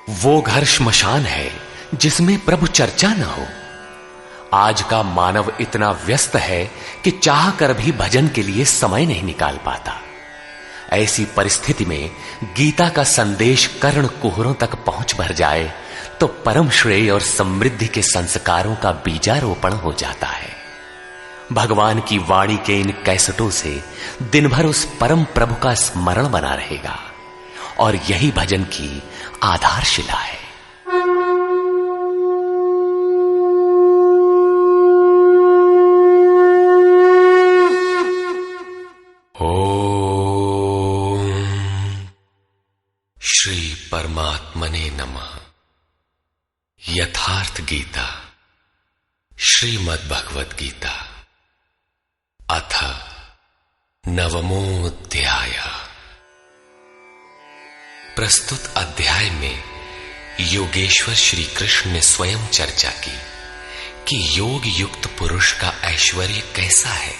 वो घर श्मशान है जिसमें प्रभु चर्चा न हो। आज का मानव इतना व्यस्त है कि चाह कर भी भजन के लिए समय नहीं निकाल पाता। ऐसी परिस्थिति में गीता का संदेश कर्ण कुहरों तक पहुंच भर जाए तो परम श्रेय और समृद्धि के संस्कारों का बीजारोपण हो जाता है। भगवान की वाणी के इन कैसेटों से दिन भर उस परम प्रभु का स्मरण बना रहेगा और यही भजन की आधारशिला है। ओम श्री परमात्मने नमः। यथार्थ गीता श्रीमद् भगवद गीता अथ नवमोऽध्याय। प्रस्तुत अध्याय में योगेश्वर श्री कृष्ण ने स्वयं चर्चा की कि योग युक्त पुरुष का ऐश्वर्य कैसा है,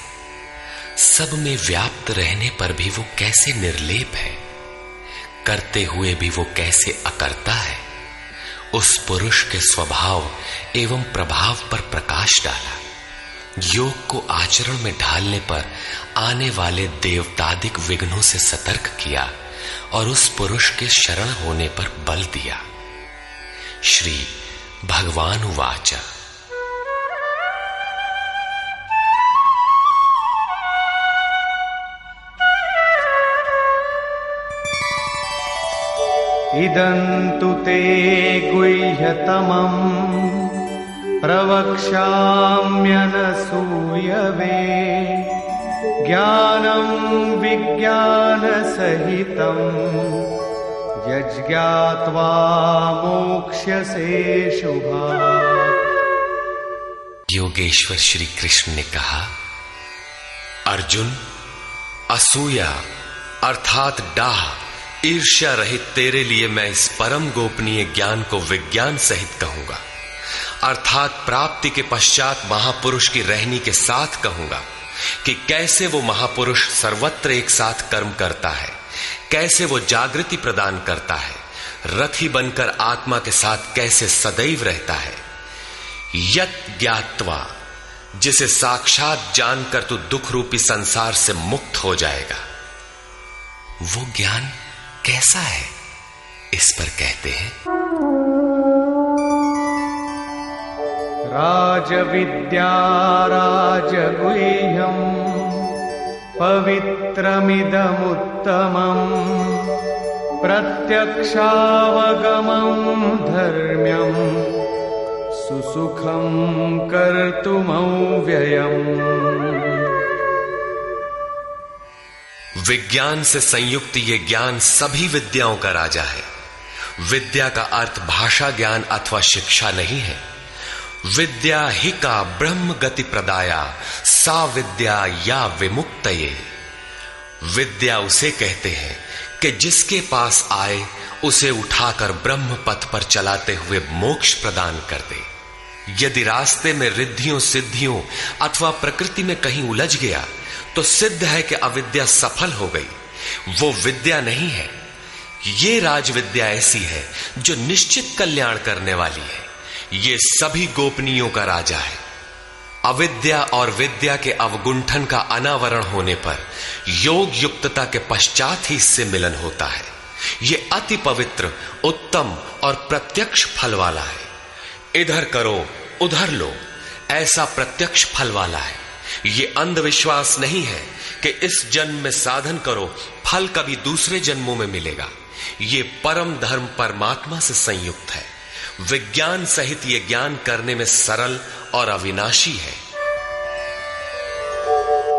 सब में व्याप्त रहने पर भी वो कैसे निर्लेप है, करते हुए भी वो कैसे अकर्ता है। उस पुरुष के स्वभाव एवं प्रभाव पर प्रकाश डाला। योग को आचरण में ढालने पर आने वाले देवतादिक विघ्नों से सतर्क किया और उस पुरुष के शरण होने पर बल दिया। श्री भगवान उवाच। इदन्तु ते गुह्यतमम् प्रवक्ष्याम्यनसूयवे ज्ञानं विज्ञानसहितं यज्ञात्वा मोक्ष्यसे शुभात्। योगेश्वर श्री कृष्ण ने कहा, अर्जुन, असूया अर्थात डाह ईर्ष्या रहित तेरे लिए मैं इस परम गोपनीय ज्ञान को विज्ञान सहित कहूंगा, अर्थात प्राप्ति के पश्चात महापुरुष की रहनी के साथ कहूंगा कि कैसे वो महापुरुष सर्वत्र एक साथ कर्म करता है, कैसे वो जागृति प्रदान करता है, रथी बनकर आत्मा के साथ कैसे सदैव रहता है। यत् ज्ञात्वा, जिसे साक्षात जानकर तू दुख रूपी संसार से मुक्त हो जाएगा। वो ज्ञान कैसा है, इस पर कहते हैं, राजविद्या राजगुह्यं पवित्रमिदमुत्तमम् प्रत्यक्षावगमं धर्म्यं सुसुखं कर्तुमव्ययम्। विज्ञान से संयुक्त ये ज्ञान सभी विद्याओं का राजा है। विद्या का अर्थ भाषा ज्ञान अथवा शिक्षा नहीं है। विद्या ही का ब्रह्म गति प्रदाया सा विद्या या विमुक्तये। विद्या उसे कहते हैं कि जिसके पास आए उसे उठाकर ब्रह्म पथ पर चलाते हुए मोक्ष प्रदान कर दे। यदि रास्ते में रिद्धियों सिद्धियों अथवा प्रकृति में कहीं उलझ गया तो सिद्ध है कि अविद्या सफल हो गई। वो विद्या नहीं है। ये राजविद्या ऐसी है जो निश्चित कल्याण करने वाली है। ये सभी गोपनीयों का राजा है। अविद्या और विद्या के अवगुंठन का अनावरण होने पर योग युक्तता के पश्चात ही इससे मिलन होता है। ये अति पवित्र, उत्तम और प्रत्यक्ष फल वाला है। इधर करो उधर लो, ऐसा प्रत्यक्ष फल वाला है। ये अंधविश्वास नहीं है कि इस जन्म में साधन करो, फल कभी दूसरे जन्मों में मिलेगा। ये परम धर्म परमात्मा से संयुक्त है। विज्ञान सहित ये ज्ञान करने में सरल और अविनाशी है।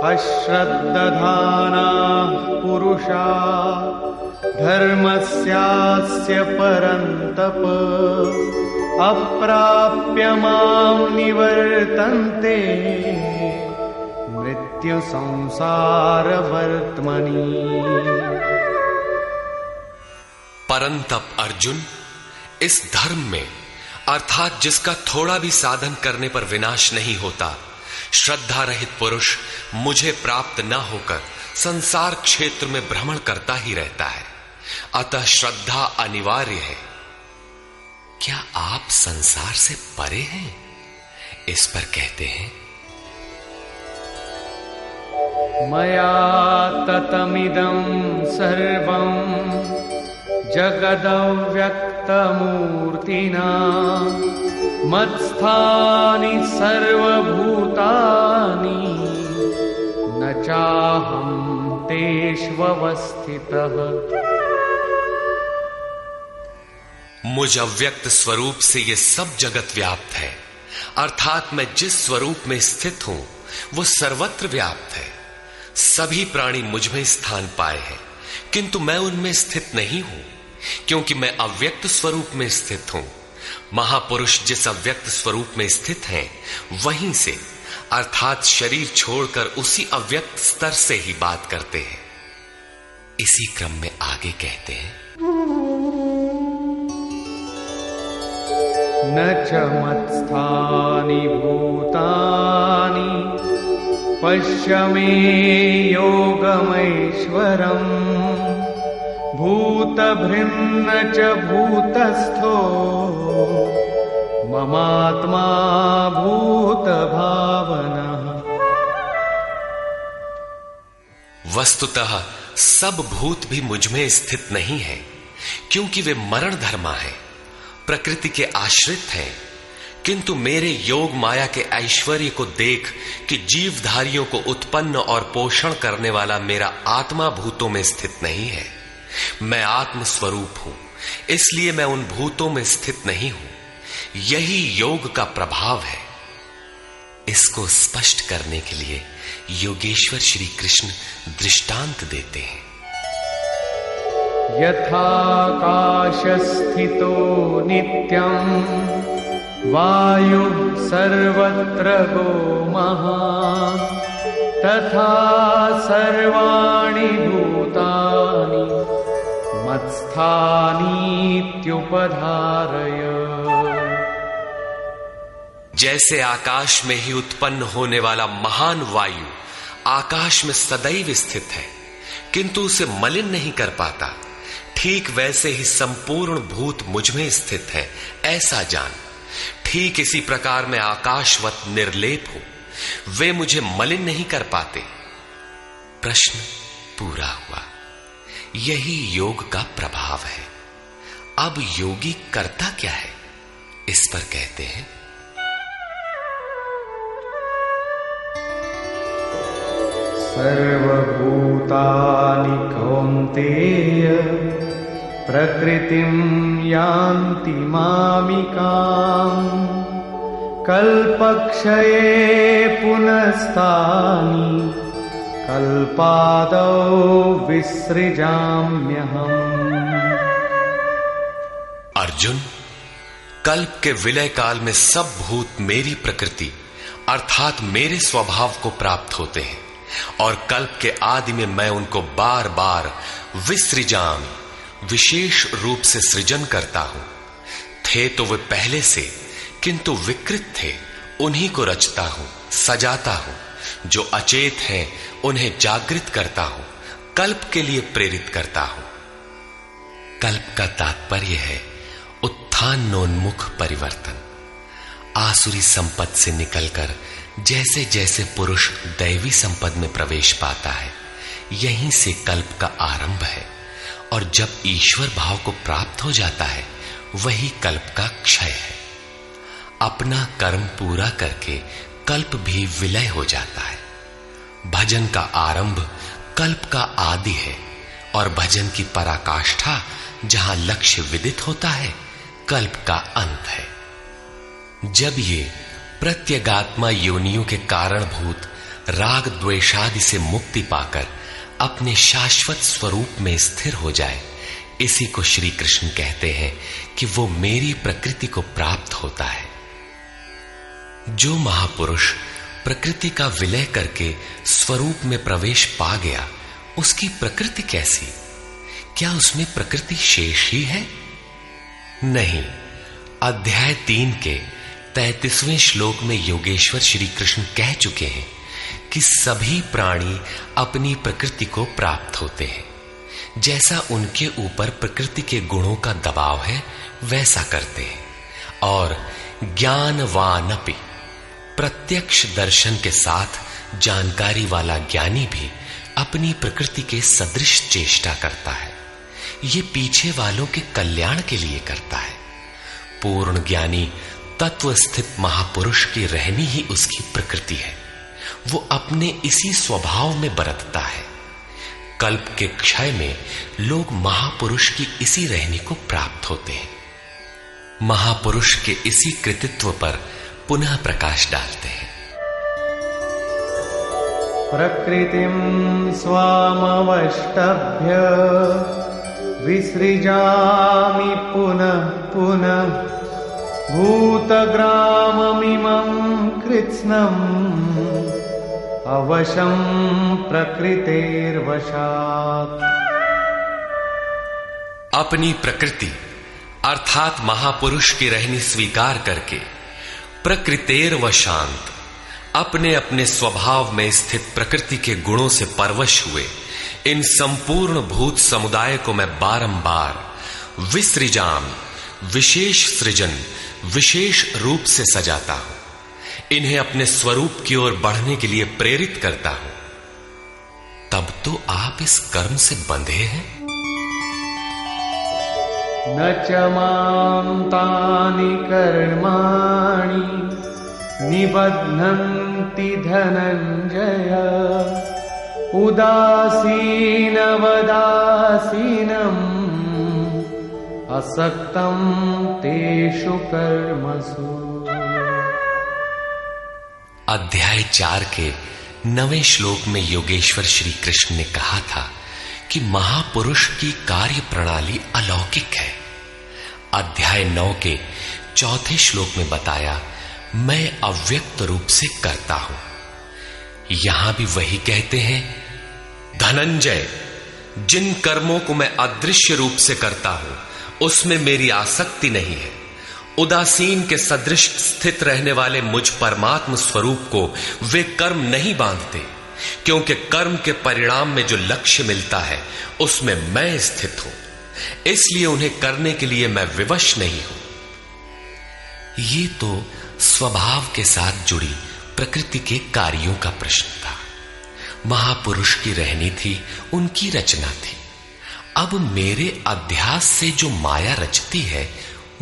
अश्रद्दधानाः पुरुषा धर्मस्यास्य परन्तप अप्राप्य मां निवर्तन्ते मृत्यु संसार वर्त्मनि। परंतप अर्जुन, इस धर्म में अर्थात जिसका थोड़ा भी साधन करने पर विनाश नहीं होता, श्रद्धा रहित पुरुष मुझे प्राप्त न होकर संसार क्षेत्र में भ्रमण करता ही रहता है। अतः श्रद्धा अनिवार्य है। क्या आप संसार से परे हैं? इस पर कहते हैं, मया ततमिदं सर्वं जगदव्यक्तमूर्तिना मत्स्थानि सर्वभूतानि न चाहं तेष्वस्थितः। मुझ अव्यक्त स्वरूप से ये सब जगत व्याप्त है, अर्थात मैं जिस स्वरूप में स्थित हूं वो सर्वत्र व्याप्त है। सभी प्राणी मुझ में स्थान पाए हैं, किंतु मैं उनमें स्थित नहीं हूं, क्योंकि मैं अव्यक्त स्वरूप में स्थित हूं। महापुरुष जिस अव्यक्त स्वरूप में स्थित हैं, वहीं से अर्थात शरीर छोड़कर उसी अव्यक्त स्तर से ही बात करते हैं। इसी क्रम में आगे कहते हैं, न च मत्स्थानि भूतानि पश्य मे योगमैश्वरम् भूतभृन्न च भूतस्थो ममात्मा भूतभावनः। वस्तुतः सब भूत भी मुझ में स्थित नहीं है, क्योंकि वे मरण धर्मा है, प्रकृति के आश्रित हैं। किंतु मेरे योग माया के ऐश्वर्य को देख कि जीवधारियों को उत्पन्न और पोषण करने वाला मेरा आत्मा भूतों में स्थित नहीं है। मैं आत्म स्वरूप हूं, इसलिए मैं उन भूतों में स्थित नहीं हूं। यही योग का प्रभाव है। इसको स्पष्ट करने के लिए योगेश्वर श्री कृष्ण दृष्टांत देते हैं। यथाकाशस्थितो नित्यं वायुः सर्वत्र गो महान् तथा सर्वाणि भूतानि मत्स्थानीत्युपधारय। जैसे आकाश में ही उत्पन्न होने वाला महान वायु आकाश में सदैव स्थित है, किंतु उसे मलिन नहीं कर पाता, ठीक वैसे ही संपूर्ण भूत मुझ में स्थित है, ऐसा जान। ठीक इसी प्रकार मैं आकाशवत निर्लेप हूं, वे मुझे मलिन नहीं कर पाते। प्रश्न पूरा हुआ। यही योग का प्रभाव है। अब योगी करता क्या है, इस पर कहते हैं, सर्वभूतानि कौन्तेय प्रकृतिं यान्ति मामिकाम् कल्पक्षये पुनस्तानि कल्पादौ विसृजाम्यहम्। अर्जुन, कल्प के विलय काल में सब भूत मेरी प्रकृति अर्थात मेरे स्वभाव को प्राप्त होते हैं, और कल्प के आदि में मैं उनको बार बार विसृजामि विशेष रूप से सृजन करता हूं। थे तो वे पहले से, किंतु विकृत थे, उन्हीं को रचता हूं, सजाता हूं। जो अचेत हैं उन्हें जागृत करता हूं, कल्प के लिए प्रेरित करता हूं। कल्प का तात्पर्य है उत्थानोन्मुख परिवर्तन। आसुरी संपद से निकलकर जैसे जैसे पुरुष दैवी संपद में प्रवेश पाता है, यहीं से कल्प का आरंभ है, और जब ईश्वर भाव को प्राप्त हो जाता है, वही कल्प का क्षय है। अपना कर्म पूरा करके कल्प भी विलय हो जाता है। भजन का आरंभ कल्प का आदि है, और भजन की पराकाष्ठा जहां लक्ष्य विदित होता है, कल्प का अंत है। जब ये प्रत्यगात्मा योनियों के कारणभूत राग द्वेषादि से मुक्ति पाकर अपने शाश्वत स्वरूप में स्थिर हो जाए, इसी को श्री कृष्ण कहते हैं कि वो मेरी प्रकृति को प्राप्त होता है। जो महापुरुष प्रकृति का विलय करके स्वरूप में प्रवेश पा गया, उसकी प्रकृति कैसी? क्या उसमें प्रकृति शेष ही है? नहीं। अध्याय 3 के 33वें श्लोक में योगेश्वर श्री कृष्ण कह चुके हैं कि सभी प्राणी अपनी प्रकृति को प्राप्त होते हैं। जैसा उनके ऊपर प्रकृति के गुणों का दबाव है, वैसा करते हैं। और ज्ञानवानपि, प्रत्यक्ष दर्शन के साथ जानकारी वाला ज्ञानी भी अपनी प्रकृति के सदृश चेष्टा करता है। ये पीछे वालों के कल्याण के लिए करता है। पूर्ण ज्ञानी तत्व स्थित महापुरुष की रहनी ही उसकी प्रकृति है। वो अपने इसी स्वभाव में बरतता है। कल्प के क्षय में लोग महापुरुष की इसी रहनी को प्राप्त होते हैं। महापुरुष के इसी कृतित्व पर पुनः प्रकाश डालते हैं। प्रकृतिं स्वामवष्टभ्य विसृजामि पुनः पुनः भूतग्राममिमं कृत्स्नम् अवशं प्रकृतेर्वशात्। अपनी प्रकृति अर्थात महापुरुष की रहनी स्वीकार करके प्रकृतेर्वशांत, अपने अपने स्वभाव में स्थित प्रकृति के गुणों से परवश हुए इन संपूर्ण भूत समुदाय को मैं बारंबार विसृजाम, विशेष सृजन, विशेष रूप से सजाता हूं। इन्हें अपने स्वरूप की ओर बढ़ने के लिए प्रेरित करता हूं। तब तो आप इस कर्म से बंधे हैं। न च मां तानि कर्माणि निबध्नन्ति धनञ्जय उदासीनवदासीनम् असक्तं तेषु कर्मसु। अध्याय 4 के 9वें श्लोक में योगेश्वर श्री कृष्ण ने कहा था कि महापुरुष की कार्य प्रणाली अलौकिक है। अध्याय 9 के 4थे श्लोक में बताया, मैं अव्यक्त रूप से करता हूं। यहां भी वही कहते हैं, धनंजय, जिन कर्मों को मैं अदृश्य रूप से करता हूं उसमें मेरी आसक्ति नहीं है। उदासीन के सदृश स्थित रहने वाले मुझ परमात्म स्वरूप को वे कर्म नहीं बांधते, क्योंकि कर्म के परिणाम में जो लक्ष्य मिलता है उसमें मैं स्थित हूं। इसलिए उन्हें करने के लिए मैं विवश नहीं हूं। ये तो स्वभाव के साथ जुड़ी प्रकृति के कार्यों का प्रश्न था। महापुरुष की रहनी थी, उनकी रचना थी। अब मेरे अध्यास से जो माया रचती है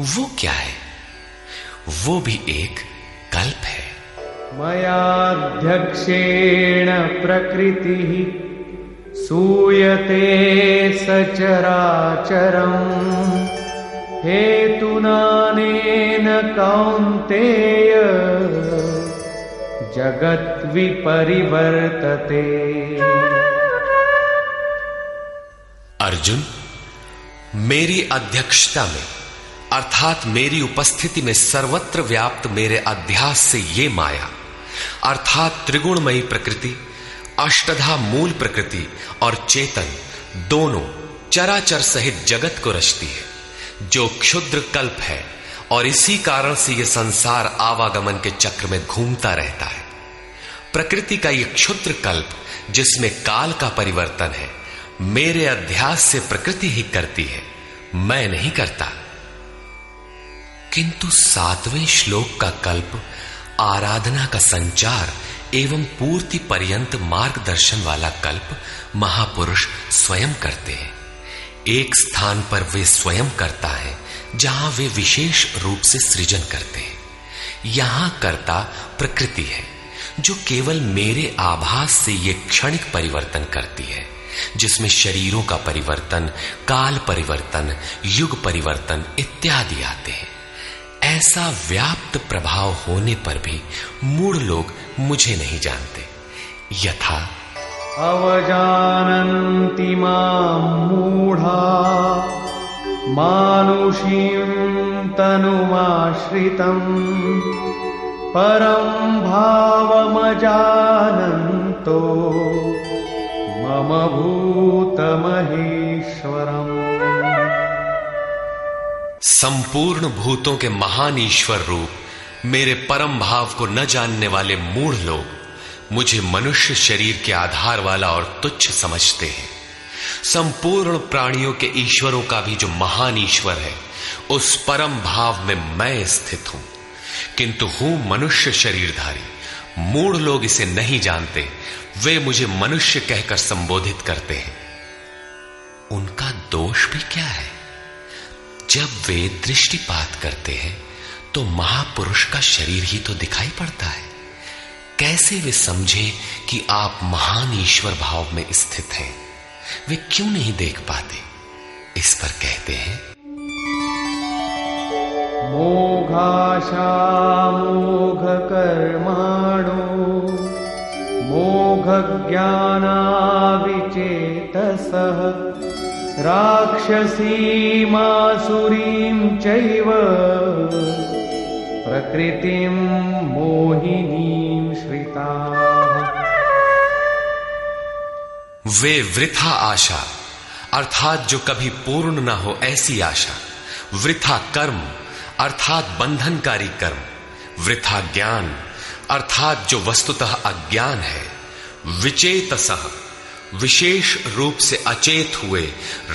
वो क्या है? वो भी एक कल्प है। मयाध्यक्षेण प्रकृतिः सूयते सचराचरम् हेतुनानेन कौन्तेय जगत् विपरिवर्तते। अर्जुन, मेरी अध्यक्षता में अर्थात मेरी उपस्थिति में सर्वत्र व्याप्त मेरे अध्यास से ये माया अर्थात त्रिगुणमयी प्रकृति, अष्टधा मूल प्रकृति और चेतन दोनों चराचर सहित जगत को रचती है, जो क्षुद्र कल्प है। और इसी कारण से यह संसार आवागमन के चक्र में घूमता रहता है। प्रकृति का यह क्षुद्र कल्प जिसमें काल का परिवर्तन है, मेरे अध्यास से प्रकृति ही करती है, मैं नहीं करता। किंतु 7वें श्लोक का कल्प आराधना का संचार एवं पूर्ति पर्यंत मार्गदर्शन वाला कल्प महापुरुष स्वयं करते हैं। एक स्थान पर वे स्वयं करता है जहां वे विशेष रूप से सृजन करते हैं। यहां कर्ता प्रकृति है, जो केवल मेरे आभास से ये क्षणिक परिवर्तन करती है, जिसमें शरीरों का परिवर्तन, काल परिवर्तन, युग परिवर्तन इत्यादि आते हैं। ऐसा व्याप्त प्रभाव होने पर भी मूढ़ लोग मुझे नहीं जानते। यथा अवजानन्ति मां मूढ़ा मानुषीं तनुमाश्रितम् परं भावमजानन्तो मम भूतमहेश्वरम्। संपूर्ण भूतों के महान ईश्वर रूप मेरे परम भाव को न जानने वाले मूढ़ लोग मुझे मनुष्य शरीर के आधार वाला और तुच्छ समझते हैं। संपूर्ण प्राणियों के ईश्वरों का भी जो महान ईश्वर है, उस परम भाव में मैं स्थित हूं, किंतु हूं मनुष्य शरीरधारी। मूढ़ लोग इसे नहीं जानते, वे मुझे मनुष्य कहकर संबोधित करते हैं। उनका दोष भी क्या है? जब वे दृष्टिपात करते हैं तो महापुरुष का शरीर ही तो दिखाई पड़ता है। कैसे वे समझे कि आप महान ईश्वर भाव में स्थित हैं? वे क्यों नहीं देख पाते? इस पर कहते हैं, मोघाशा मोघ कर्माणो मोघ ज्ञानाविचेतसः राक्षसीमासुरीं चैव प्रकृतिं मोहिनीं श्रिताः। वे वृथा आशा अर्थात जो कभी पूर्ण न हो ऐसी आशा, वृथा कर्म अर्थात बंधनकारी कर्म, वृथा ज्ञान अर्थात जो वस्तुतः अज्ञान है, विचेतसः विशेष रूप से अचेत हुए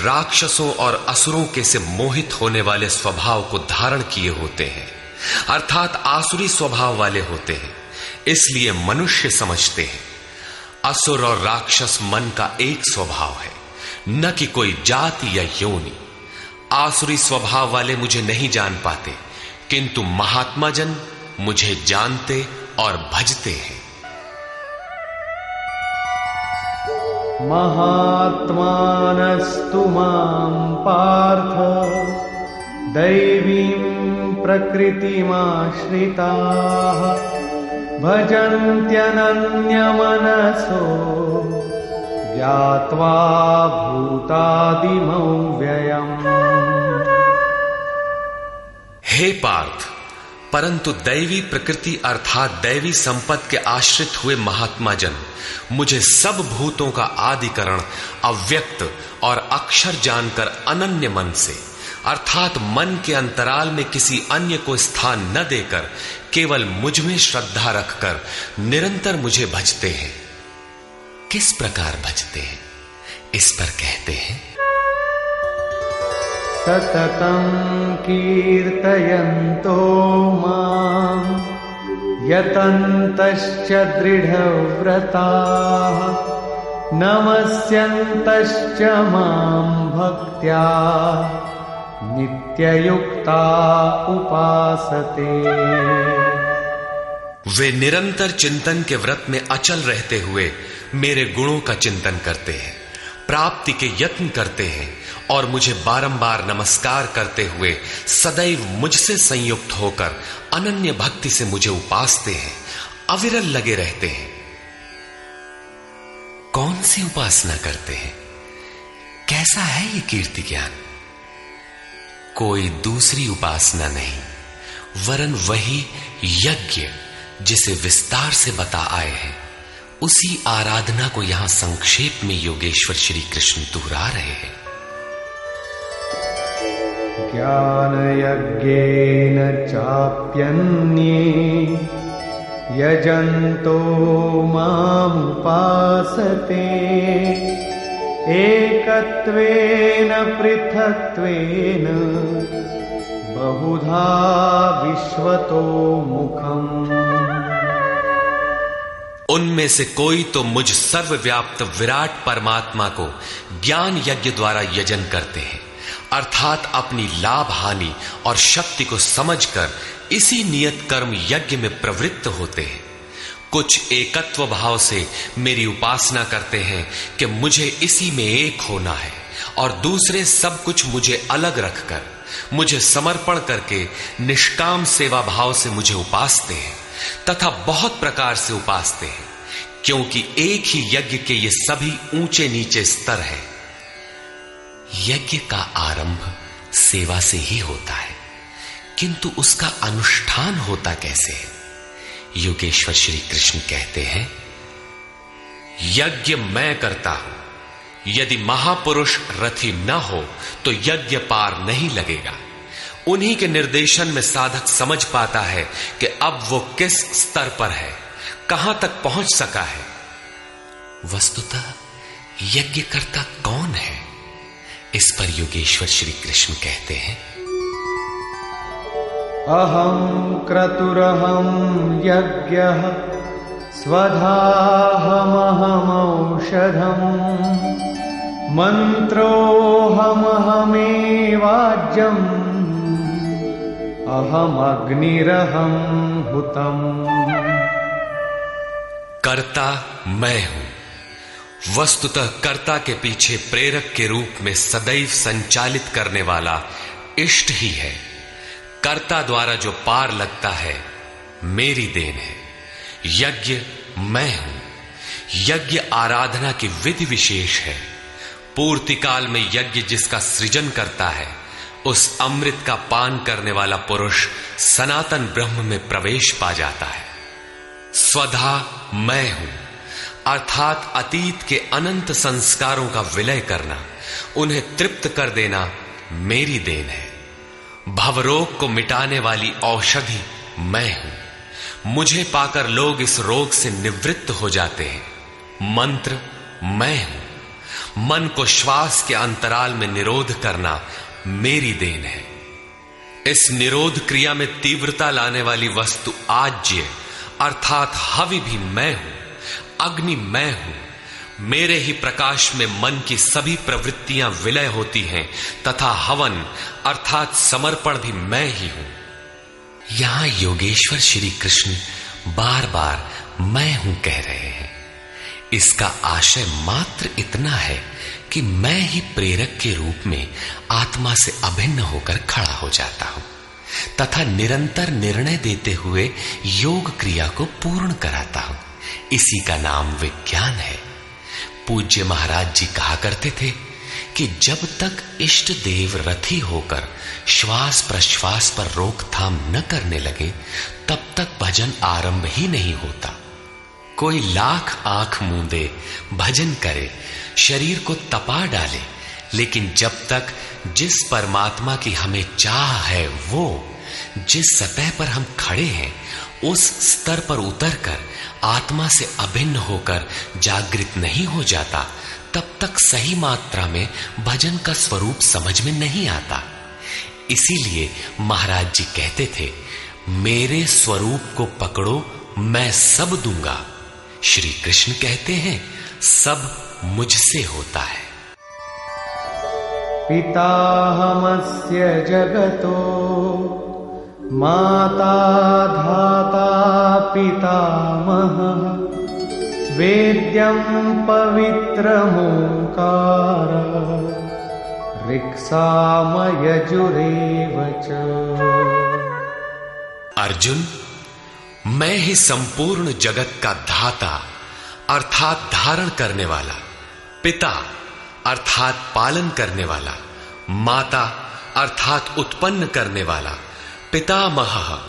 राक्षसों और असुरों के से मोहित होने वाले स्वभाव को धारण किए होते हैं, अर्थात आसुरी स्वभाव वाले होते हैं। इसलिए मनुष्य समझते हैं असुर और राक्षस मन का एक स्वभाव है, न कि कोई जाति या योनि। आसुरी स्वभाव वाले मुझे नहीं जान पाते, किंतु महात्मा जन मुझे जानते और भजते हैं। महात्मानस्तु मां पार्थ दैवीं प्रकृतिमाश्रिताः भजन्त्यनन्यमनसो ज्ञात्वा भूतादिमौ व्ययम्। हे पार्थ, परंतु दैवी प्रकृति अर्थात दैवी संपत्ति के आश्रित हुए महात्मा जन मुझे सब भूतों का आदिकरण अव्यक्त और अक्षर जानकर अनन्य मन से अर्थात मन के अंतराल में किसी अन्य को स्थान न देकर केवल मुझ में श्रद्धा रखकर निरंतर मुझे भजते हैं। किस प्रकार भजते हैं? इस पर कहते हैं, सततं कीर्तयन्तो मां यतन्तश्च दृढव्रताः नमस्यन्तश्च मां भक्त्या नित्ययुक्ता उपासते। वे निरंतर चिंतन के व्रत में अचल रहते हुए मेरे गुणों का चिंतन करते हैं, प्राप्ति के यत्न करते हैं और मुझे बारंबार नमस्कार करते हुए सदैव मुझसे संयुक्त होकर अनन्य भक्ति से मुझे उपासते हैं, अविरल लगे रहते हैं। कौन सी उपासना करते हैं? कैसा है ये कीर्ति ज्ञान? कोई दूसरी उपासना नहीं, वरन वही यज्ञ जिसे विस्तार से बता आए हैं, उसी आराधना को यहां संक्षेप में योगेश्वर श्री कृष्ण दोहरा रहे हैं। ज्ञान यज्ञेन चाप्यन्ये यजन्तो मामुपासते एकत्वेन पृथक्त्वेन बहुधा विश्वतो मुखम्। उनमें से कोई तो मुझ सर्वव्याप्त विराट परमात्मा को ज्ञान यज्ञ द्वारा यजन करते हैं, अर्थात अपनी लाभ हानि और शक्ति को समझकर इसी नियत कर्म यज्ञ में प्रवृत्त होते हैं। कुछ एकत्व भाव से मेरी उपासना करते हैं कि मुझे इसी में एक होना है, और दूसरे सब कुछ मुझे अलग रखकर मुझे समर्पण करके निष्काम सेवा भाव से मुझे उपासते हैं तथा बहुत प्रकार से उपासते हैं, क्योंकि एक ही यज्ञ के ये सभी ऊंचे नीचे स्तर हैं। यज्ञ का आरंभ सेवा से ही होता है, किंतु उसका अनुष्ठान होता कैसे है? योगेश्वर श्री कृष्ण कहते हैं, यज्ञ मैं करता हूं। यदि महापुरुष रथी न हो तो यज्ञ पार नहीं लगेगा। उन्हीं के निर्देशन में साधक समझ पाता है कि अब वो किस स्तर पर है, कहां तक पहुंच सका है। वस्तुतः यज्ञ करता कौन है? इस पर योगेश्वर श्री कृष्ण कहते हैं, अहं क्रतुरहं यज्ञः स्वधाहमहमौषधम् मन्त्रोऽहमहमेवाज्यम् अहमग्निरहं हुतम्। कर्ता मैं हूं। वस्तुतः कर्ता के पीछे प्रेरक के रूप में सदैव संचालित करने वाला इष्ट ही है। कर्ता द्वारा जो पार लगता है मेरी देन है। यज्ञ मैं हूं। यज्ञ आराधना की विधि विशेष है। पूर्ति काल में यज्ञ जिसका सृजन करता है, उस अमृत का पान करने वाला पुरुष सनातन ब्रह्म में प्रवेश पा जाता है। स्वधा मैं हूं अर्थात अतीत के अनंत संस्कारों का विलय करना, उन्हें तृप्त कर देना मेरी देन है। भवरोग को मिटाने वाली औषधि मैं हूं। मुझे पाकर लोग इस रोग से निवृत्त हो जाते हैं। मंत्र मैं हूं। मन को श्वास के अंतराल में निरोध करना मेरी देन है। इस निरोध क्रिया में तीव्रता लाने वाली वस्तु आज्य अर्थात हवि भी मैं हूं। अग्नि मैं हूं। मेरे ही प्रकाश में मन की सभी प्रवृत्तियां विलय होती हैं तथा हवन अर्थात समर्पण भी मैं ही हूं। यहां योगेश्वर श्री कृष्ण बार बार मैं हूं कह रहे हैं। इसका आशय मात्र इतना है कि मैं ही प्रेरक के रूप में आत्मा से अभिन्न होकर खड़ा हो जाता हूं तथा निरंतर निर्णय देते हुए योग क्रिया को पूर्ण कराता हूं। इसी का नाम विज्ञान है। पूज्य महाराज जी कहा करते थे कि जब तक इष्ट देव रथी होकर श्वास प्रश्वास पर रोकथाम न करने लगे तब तक भजन आरंभ ही नहीं होता। कोई लाख आंख मूंदे भजन करे, शरीर को तपा डाले, लेकिन जब तक जिस परमात्मा की हमें चाह है वो जिस सतह पर हम खड़े हैं उस स्तर पर उतरकर आत्मा से अभिन्न होकर जागृत नहीं हो जाता, तब तक सही मात्रा में भजन का स्वरूप समझ में नहीं आता। इसीलिए महाराज जी कहते थे, मेरे स्वरूप को पकड़ो, मैं सब दूंगा। श्री कृष्ण कहते हैं, सब मुझसे होता है। पिताहमस्य जगतो माता धाता पितामहः वेद्यं पवित्रमोंकार ऋक्सामयजुरेव च। अर्जुन, मैं ही संपूर्ण जगत का धाता अर्थात धारण करने वाला, पिता अर्थात पालन करने वाला, माता अर्थात उत्पन्न करने वाला, पितामह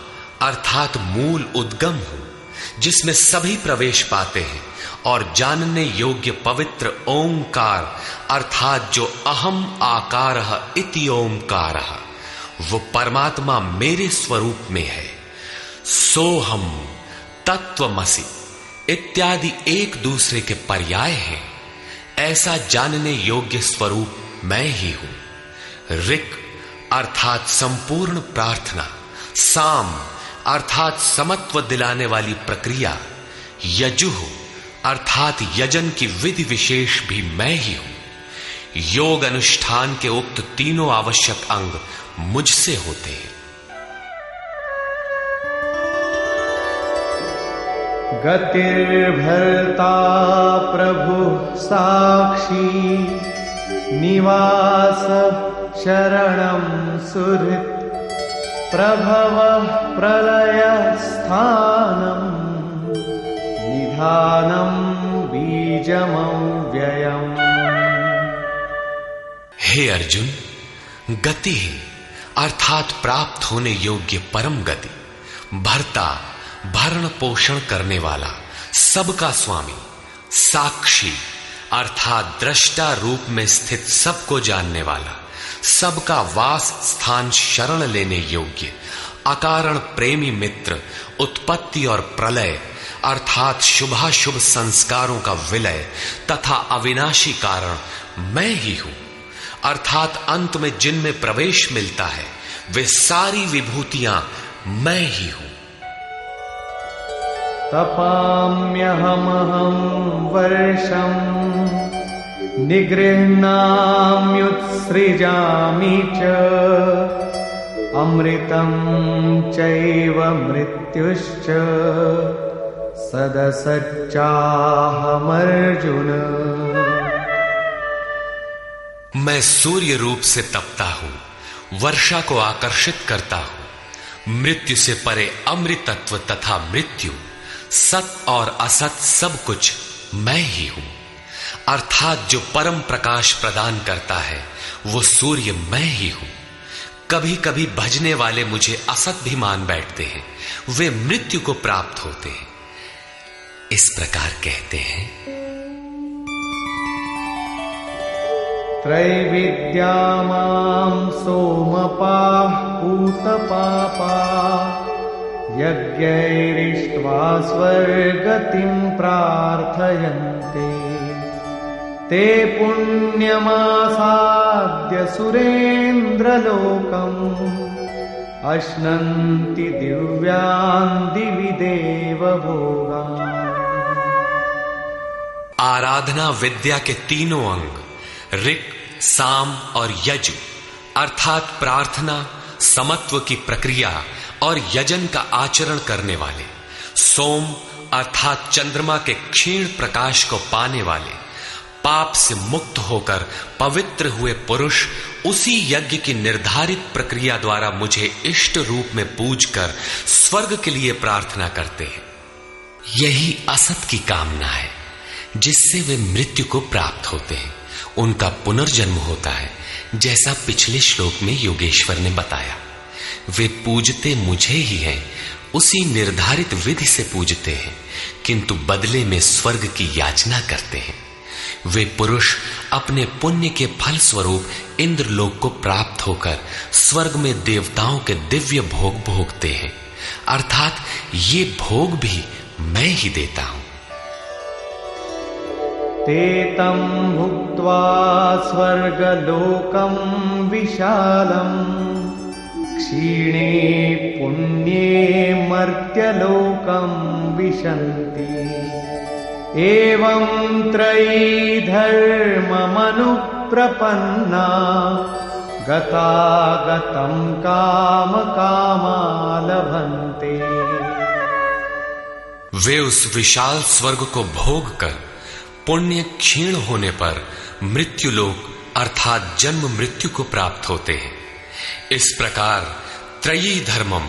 अर्थात मूल उद्गम हूं जिसमें सभी प्रवेश पाते हैं, और जानने योग्य पवित्र ओंकार अर्थात जो अहम आकारः इति ओंकारः वो परमात्मा मेरे स्वरूप में है। सोहम, तत्वमसि इत्यादि एक दूसरे के पर्याय हैं। ऐसा जानने योग्य स्वरूप मैं ही हूं। ऋक् अर्थात संपूर्ण प्रार्थना, साम अर्थात समत्व दिलाने वाली प्रक्रिया, यजुः अर्थात यजन की विधि विशेष भी मैं ही हूं। योग अनुष्ठान के उक्त तीनों आवश्यक अंग मुझसे होते हैं। गतिर्भर्ता प्रभु साक्षी निवास शरणं सुहृत् प्रभवः प्रलयस्थानं निधानं बीजमव्ययम्। हे अर्जुन, गति अर्थात प्राप्त होने योग्य परम गति, भर्ता भरण पोषण करने वाला, सबका स्वामी, साक्षी अर्थात दृष्टा रूप में स्थित सबको जानने वाला, सबका वास स्थान शरण लेने योग्य, अकारण प्रेमी मित्र, उत्पत्ति और प्रलय अर्थात शुभाशुभ संस्कारों का विलय तथा अविनाशी कारण मैं ही हूं। अर्थात अंत में जिनमें प्रवेश मिलता है वे सारी विभूतियां मैं ही हूं। तपाम्यहमहं वर्षं निगृह्णाम्युत्सृजामि च अमृतं चैव मृत्युश्च सदसच्चाहमर्जुन। मैं सूर्य रूप से तपता हूं, वर्षा को आकर्षित करता हूं, मृत्यु से परे अमृतत्व तथा मृत्यु, सत और असत सब कुछ मैं ही हूं। अर्थात जो परम प्रकाश प्रदान करता है वो सूर्य मैं ही हूं। कभी कभी भजने वाले मुझे असत भी मान बैठते हैं, वे मृत्यु को प्राप्त होते हैं। इस प्रकार कहते हैं, त्रैविद्या मां सोमपाः पूतपापाः यज्ञैरिष्ट्वा स्वर्गतिं प्रार्थयन्ते ते पुण्यमासाद्य सुरेन्द्रलोकम् अश्नन्ति दिव्यान् दिवि देवभोगान्। आराधना विद्या के तीनों अंग ऋक्, साम और यज अर्थात प्रार्थना, समत्व की प्रक्रिया और यजन का आचरण करने वाले, सोम अर्थात चंद्रमा के क्षीण प्रकाश को पाने वाले, पाप से मुक्त होकर पवित्र हुए पुरुष उसी यज्ञ की निर्धारित प्रक्रिया द्वारा मुझे इष्ट रूप में पूजकर स्वर्ग के लिए प्रार्थना करते हैं। यही असत की कामना है जिससे वे मृत्यु को प्राप्त होते हैं, उनका पुनर्जन्म होता है, जैसा पिछले श्लोक में योगेश्वर ने बताया। वे पूजते मुझे ही हैं, उसी निर्धारित विधि से पूजते हैं, किंतु बदले में स्वर्ग की याचना करते हैं। वे पुरुष अपने पुण्य के फल स्वरूप इंद्रलोक को प्राप्त होकर स्वर्ग में देवताओं के दिव्य भोग भोगते हैं, अर्थात ये भोग भी मैं ही देता हूं। ते तं भुक्त्वा स्वर्गलोकं विशालम् क्षीणे पुण्ये मर्त्यलोकं विशन्ति एवं त्रयी धर्ममनुप्रपन्ना गतागतं कामकामा लभन्ते। वे उस विशाल स्वर्ग को भोग कर पुण्य क्षीण होने पर मृत्युलोक अर्थात जन्म मृत्यु को प्राप्त होते हैं। इस प्रकार त्रयी धर्मम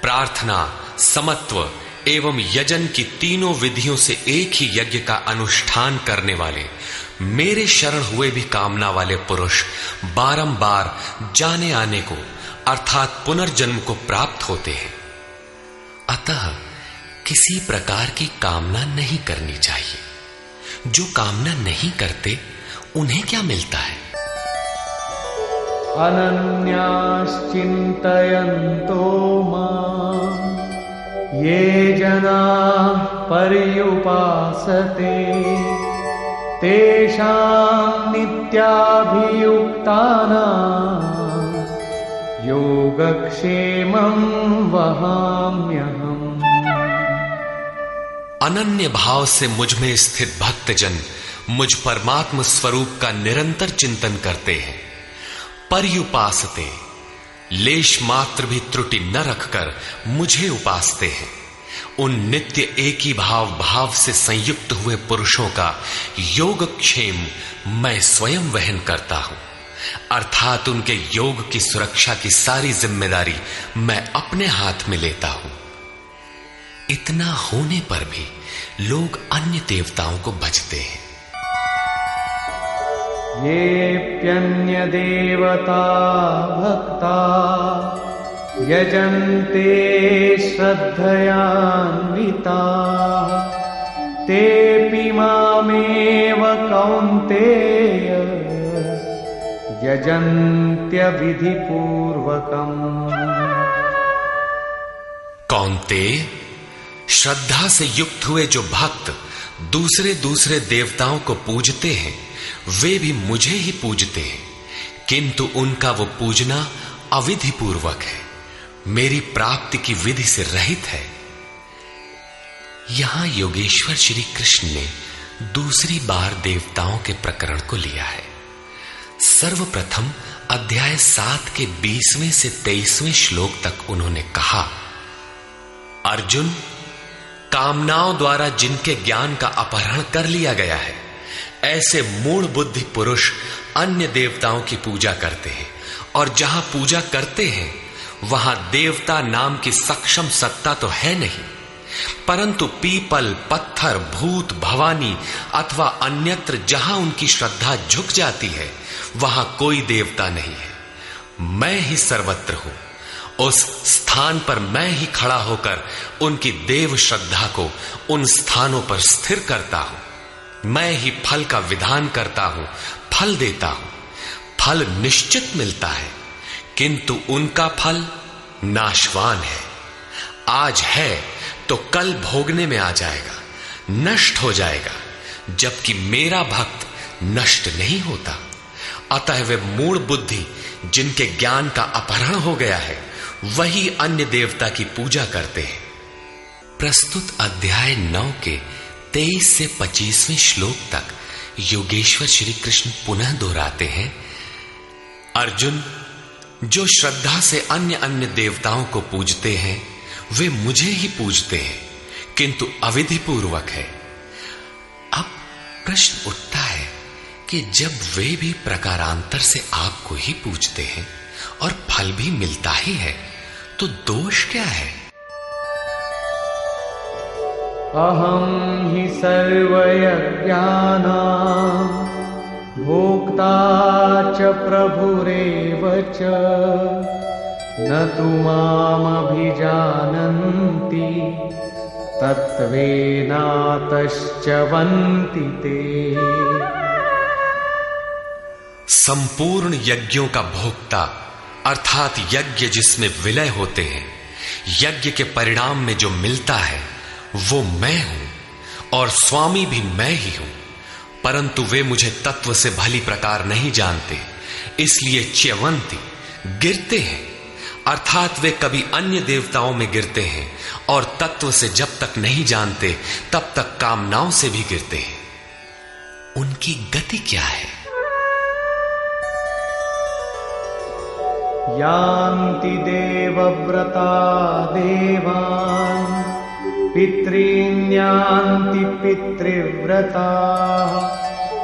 प्रार्थना, समत्व एवं यजन की तीनों विधियों से एक ही यज्ञ का अनुष्ठान करने वाले मेरे शरण हुए भी कामना वाले पुरुष बारंबार जाने आने को अर्थात पुनर्जन्म को प्राप्त होते हैं। अतः किसी प्रकार की कामना नहीं करनी चाहिए। जो कामना नहीं करते उन्हें क्या मिलता है? अनन्याश्चिन्तयन्तो मां ये जनाः पर्युपासते तेषां नित्याभियुक्तानां योगक्षेमं वहाम्यहम्। अनन्य भाव से मुझ में स्थित भक्तजन मुझ परमात्म स्वरूप का निरंतर चिंतन करते हैं। पर्युपासते लेश मात्र भी त्रुटि न रखकर मुझे उपासते हैं। उन नित्य एक ही भाव से संयुक्त हुए पुरुषों का योगक्षेम मैं स्वयं वहन करता हूं, अर्थात उनके योग की सुरक्षा की सारी जिम्मेदारी मैं अपने हाथ में लेता हूं। इतना होने पर भी लोग अन्य देवताओं को भजते हैं। येऽप्यन्य देवता भक्ता यजन्ते श्रद्धयान्विताः तेऽपि मामेव कौन्तेय यजन्त्य विधिपूर्वकम्। कौन्तेय, श्रद्धा से युक्त हुए जो भक्त दूसरे दूसरे देवताओं को पूजते हैं वे भी मुझे ही पूजते हैं, किंतु उनका वो पूजना अविधि पूर्वक है, मेरी प्राप्ति की विधि से रहित है। यहां योगेश्वर श्री कृष्ण ने दूसरी बार देवताओं के प्रकरण को लिया है। सर्वप्रथम अध्याय 7 के 20वें से 23वें श्लोक तक उन्होंने कहा, अर्जुन, कामनाओं द्वारा जिनके ज्ञान का अपहरण कर लिया गया है, ऐसे मूढ़ बुद्धि पुरुष अन्य देवताओं की पूजा करते हैं, और जहां पूजा करते हैं वहां देवता नाम की सक्षम सत्ता तो है नहीं, परंतु पीपल, पत्थर, भूत, भवानी अथवा अन्यत्र जहां उनकी श्रद्धा झुक जाती है वहां कोई देवता नहीं है। मैं ही सर्वत्र हूं। उस स्थान पर मैं ही खड़ा होकर उनकी देव श्रद्धा को उन स्थानों पर स्थिर करता हूं। मैं ही फल का विधान करता हूं, फल देता हूं। फल निश्चित मिलता है, किंतु उनका फल नाशवान है। आज है तो कल भोगने में आ जाएगा, नष्ट हो जाएगा, जबकि मेरा भक्त नष्ट नहीं होता। अतः वे मूढ़ बुद्धि जिनके ज्ञान का अपहरण हो गया है वही अन्य देवता की पूजा करते हैं। प्रस्तुत अध्याय 9 के 23 से 25वें श्लोक तक योगेश्वर श्री कृष्ण पुनः दोहराते हैं, अर्जुन, जो श्रद्धा से अन्य अन्य देवताओं को पूजते हैं वे मुझे ही पूजते हैं, किंतु अविधि पूर्वक है। अब प्रश्न उठता है कि जब वे भी प्रकारांतर से आपको ही पूजते हैं और फल भी मिलता ही है, तो दोष क्या है? अहम ही सर्वयज्ञानां भोक्ता च प्रभुरेव च न तु मामभिजानन्ति तत्त्वेनातश्च वन्ति ते। संपूर्ण यज्ञों का भोक्ता अर्थात यज्ञ जिसमें विलय होते हैं, यज्ञ के परिणाम में जो मिलता है वो मैं हूं और स्वामी भी मैं ही हूं, परंतु वे मुझे तत्व से भली प्रकार नहीं जानते, इसलिए च्यवंती गिरते हैं, अर्थात वे कभी अन्य देवताओं में गिरते हैं और तत्व से जब तक नहीं जानते तब तक कामनाओं से भी गिरते हैं। उनकी गति क्या है? यान्ति देवव्रता देवान् पितॄन्यान्ति पितृव्रता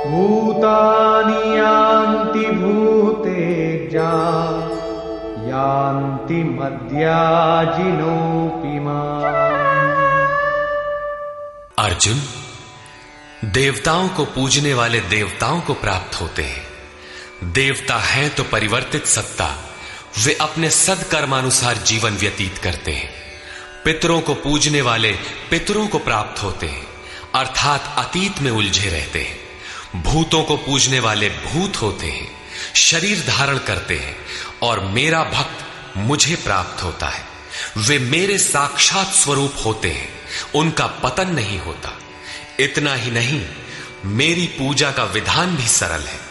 भूतानि यान्ति भूतेजा यान्ति मद्याजिनोऽपि माम्। अर्जुन, देवताओं को पूजने वाले देवताओं को प्राप्त होते हैं। देवता हैं तो परिवर्तित सत्ता, वे अपने सदकर्मानुसार जीवन व्यतीत करते हैं। पितरों को पूजने वाले पितरों को प्राप्त होते हैं, अर्थात अतीत में उलझे रहते हैं। भूतों को पूजने वाले भूत होते हैं, शरीर धारण करते हैं, और मेरा भक्त मुझे प्राप्त होता है। वे मेरे साक्षात स्वरूप होते हैं, उनका पतन नहीं होता। इतना ही नहीं, मेरी पूजा का विधान भी सरल है।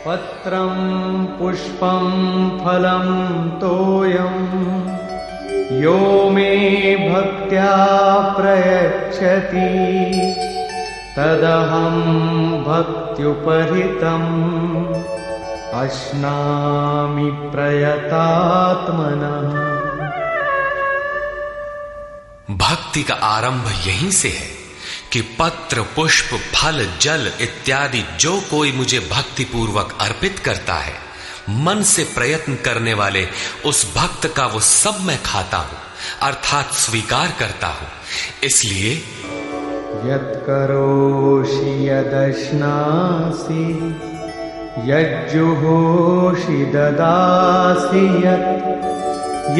पत्रं पुष्पं फलं तोयं यो मे भक्त्या प्रयच्छति तदहं भक्त्युपहृतम् अश्नामि प्रयतात्मनः। भक्ति का आरंभ यहीं से है कि पत्र, पुष्प, फल, जल इत्यादि जो कोई मुझे भक्ति पूर्वक अर्पित करता है, मन से प्रयत्न करने वाले उस भक्त का वो सब मैं खाता हूं, अर्थात स्वीकार करता हूं। इसलिए यत्करोषि यदश्नासि यज्जुहोषि ददासि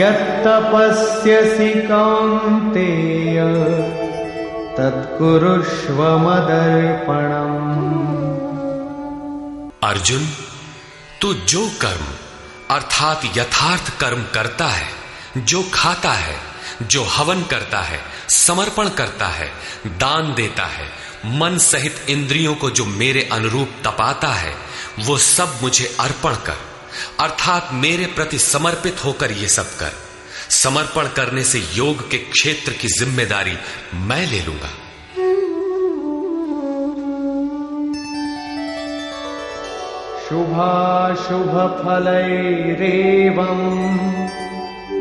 यत्तपस्यसि कौन्तेय तत्कुरुष्व मदर्पणम्। अर्जुन, तू जो कर्म अर्थात यथार्थ कर्म करता है, जो खाता है, जो हवन करता है, समर्पण करता है, दान देता है, मन सहित इंद्रियों को जो मेरे अनुरूप तपाता है, वो सब मुझे अर्पण कर। अर्थात मेरे प्रति समर्पित होकर यह सब कर। समर्पण करने से योग के क्षेत्र की जिम्मेदारी मैं ले लूंगा। शुभाशुभ फलैरेवं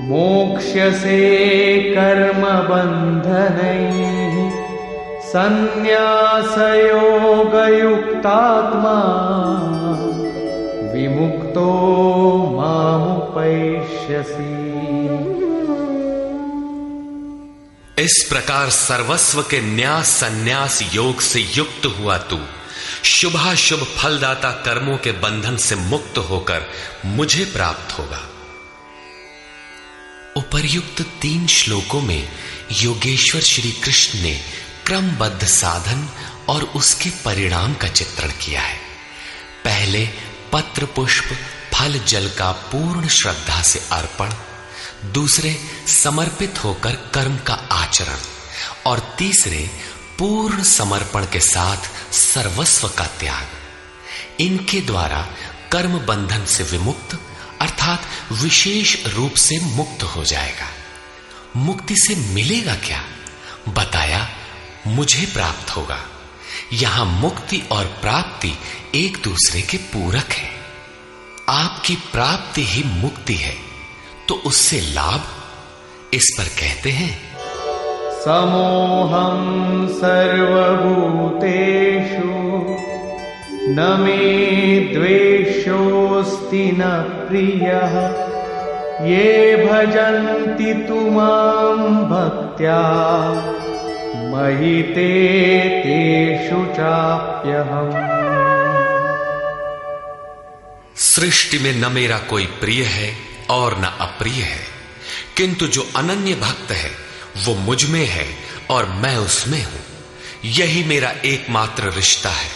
मोक्ष्यसे कर्म बन्धनैः संन्यासयोगयुक्तात्मा विमुक्तो मामुपैष्यसि। इस प्रकार सर्वस्व के न्यास संन्यास योग से युक्त हुआ तू शुभाशुभ फलदाता कर्मों के बंधन से मुक्त होकर मुझे प्राप्त होगा। उपर्युक्त 3 श्लोकों में योगेश्वर श्री कृष्ण ने क्रमबद्ध साधन और उसके परिणाम का चित्रण किया है। पहले पत्र पुष्प फल जल का पूर्ण श्रद्धा से अर्पण, दूसरे समर्पित होकर कर्म का आचरण और तीसरे पूर्ण समर्पण के साथ सर्वस्व का त्याग। इनके द्वारा कर्म बंधन से विमुक्त अर्थात विशेष रूप से मुक्त हो जाएगा। मुक्ति से मिलेगा क्या? बताया मुझे प्राप्त होगा। यहां मुक्ति और प्राप्ति एक दूसरे के पूरक है। आपकी प्राप्ति ही मुक्ति है, तो उससे लाभ इस पर कहते हैं समोहं सर्वभूतेषु न मे द्वेषोऽस्ति न प्रियः ये भजन्ति तु मां भक्त्या मयि ते तेषु चाप्यहम्। सृष्टि में न मेरा कोई प्रिय है और न अप्रिय है, किंतु जो अनन्य भक्त है वो मुझ में है और मैं उसमें हूं। यही मेरा एकमात्र रिश्ता है,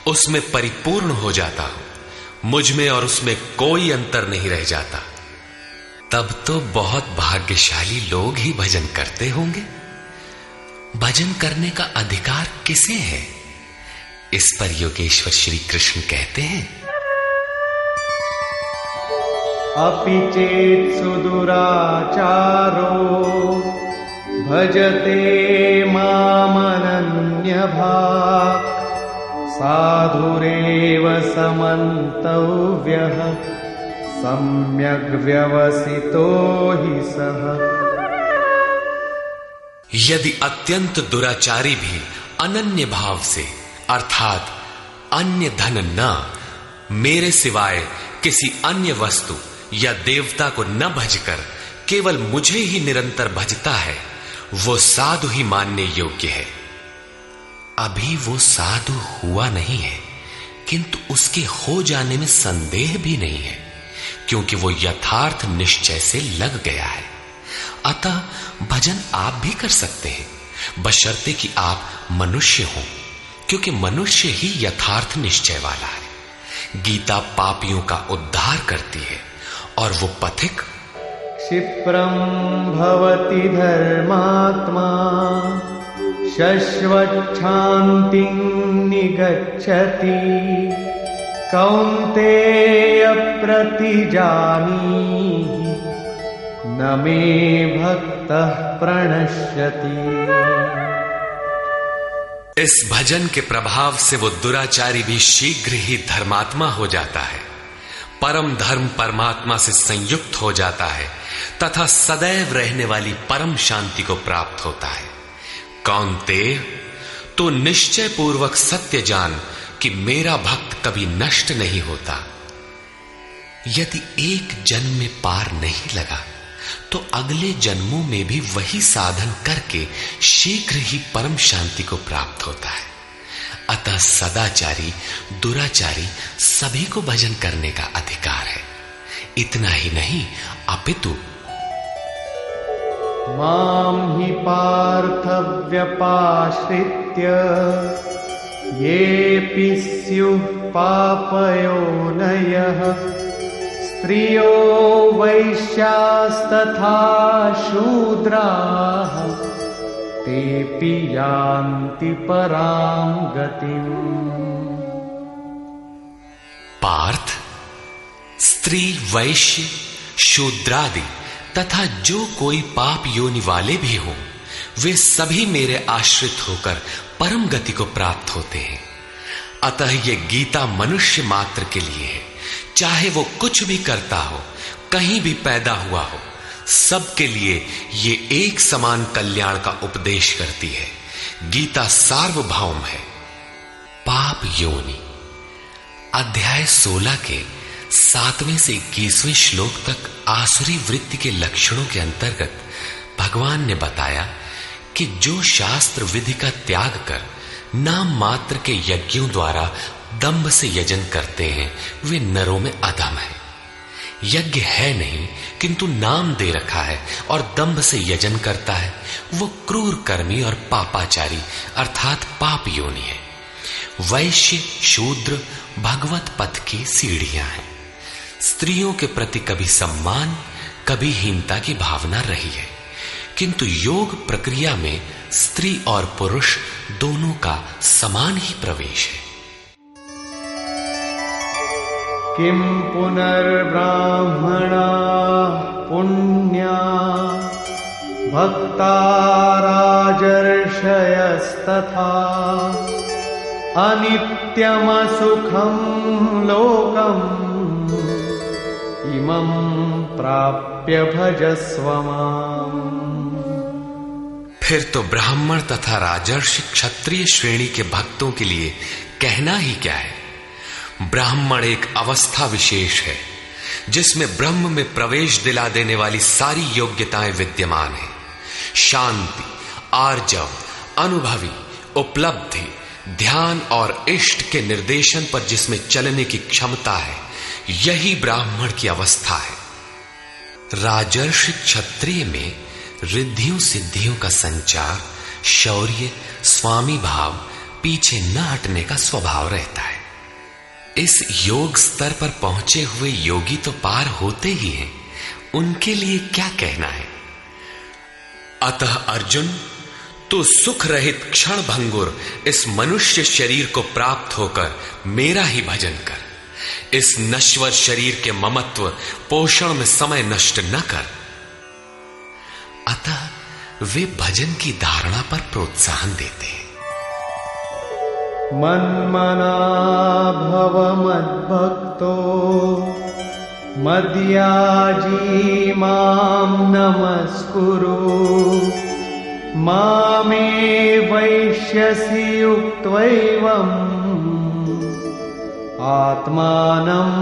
उसमें परिपूर्ण हो जाता हूं। मुझ में और उसमें कोई अंतर नहीं रह जाता। तब तो बहुत भाग्यशाली लोग ही भजन करते होंगे। भजन करने का अधिकार किसे है? इस पर योगेश्वर श्री कृष्ण कहते हैं अपि चेत् सुदुराचारो भजते मामनन्यभाक् साधुरेव समन्तव्यः सम्यग् व्यवसितो हि सः। यदि अत्यंत दुराचारी भी अनन्य भाव से अर्थात अन्य धन न, मेरे सिवाय किसी अन्य वस्तु या देवता को न भजकर केवल मुझे ही निरंतर भजता है, वो साधु ही मानने योग्य है। अभी वो साधु हुआ नहीं है, किंतु उसके हो जाने में संदेह भी नहीं है, क्योंकि वो यथार्थ निश्चय से लग गया है। अतः भजन आप भी कर सकते हैं, बशर्ते कि आप मनुष्य हो, क्योंकि मनुष्य ही यथार्थ निश्चय वाला है। गीता पापियों का उद्धार करती है और वो पथिक क्षिप्रं भवति धर्मात्मा शश्वच्छान्तिं निगच्छति कौन्तेय प्रतिजानीहि न मे भक्तः प्रणश्यति। इस भजन के प्रभाव से वो दुराचारी भी शीघ्र ही धर्मात्मा हो जाता है, परम धर्म परमात्मा से संयुक्त हो जाता है तथा सदैव रहने वाली परम शांति को प्राप्त होता है। कौन्तेय, तो निश्चय पूर्वक सत्य जान कि मेरा भक्त कभी नष्ट नहीं होता। यदि एक जन्म में पार नहीं लगा तो अगले जन्मों में भी वही साधन करके शीघ्र ही परम शांति को प्राप्त होता है। अतः सदाचारी दुराचारी सभी को भजन करने का अधिकार है। इतना ही नहीं, अपितु मां हि पार्थ व्यपाश्रित्य येऽपि स्युः पापयोनयः स्त्रियो वैश्यास्तथा शूद्राः तेऽपि यान्ति परां गतिम्। पार्थ, स्त्री, वैश्य, शूद्रादि तथा जो कोई पाप योनि वाले भी हों, वे सभी मेरे आश्रित होकर परम गति को प्राप्त होते हैं। अतः ये गीता मनुष्य मात्र के लिए है। चाहे वो कुछ भी करता हो, कहीं भी पैदा हुआ हो, सबके लिए ये एक समान कल्याण का उपदेश करती है। गीता सार्वभौम है। पाप योनि अध्याय 16 के 7वें से 21वें श्लोक तक आसुरी वृत्ति के लक्षणों के अंतर्गत भगवान ने बताया कि जो शास्त्र विधि का त्याग कर नाम मात्र के यज्ञों द्वारा दंभ से यजन करते हैं, वे नरों में अधम है। यज्ञ है नहीं किंतु नाम दे रखा है और दंभ से यजन करता है, वो क्रूर कर्मी और पापाचारी अर्थात पाप योनि है। वैश्य, शूद्र भगवत पथ की सीढ़ियां हैं। स्त्रियों के प्रति कभी सम्मान, कभी हीनता की भावना रही है, किंतु योग प्रक्रिया में स्त्री और पुरुष दोनों का समान ही प्रवेश है। किम पुनर्ब्राह्मणा पुण्या भक्ता राजर्षयस्तथा अनित्यमसुखं लोकम् इमं प्राप्य भजस्व माम्। फिर तो ब्राह्मण तथा राजर्षि क्षत्रिय श्रेणी के भक्तों के लिए कहना ही क्या है। ब्राह्मण एक अवस्था विशेष है जिसमें ब्रह्म में प्रवेश दिला देने वाली सारी योग्यताएं विद्यमान है। शांति, आर्जव, अनुभवी, उपलब्धि, ध्यान और इष्ट के निर्देशन पर जिसमें चलने की क्षमता है, यही ब्राह्मण की अवस्था है। राजर्षि क्षत्रिय में रिद्धियों सिद्धियों का संचार, शौर्य, स्वामी भाव, पीछे न हटने का स्वभाव रहता है। इस योग स्तर पर पहुंचे हुए योगी तो पार होते ही हैं, उनके लिए क्या कहना है। अतः अर्जुन, तू सुख रहित क्षण भंगुर इस मनुष्य शरीर को प्राप्त होकर मेरा ही भजन कर। इस नश्वर शरीर के ममत्व पोषण में समय नष्ट न कर। अतः वे भजन की धारणा पर प्रोत्साहन देते हैं। मन्मना भव मद्भक्तो मद्याजी मां नमस्कुरु मामे वैश्यसि युक्त्वैवम् आत्मानं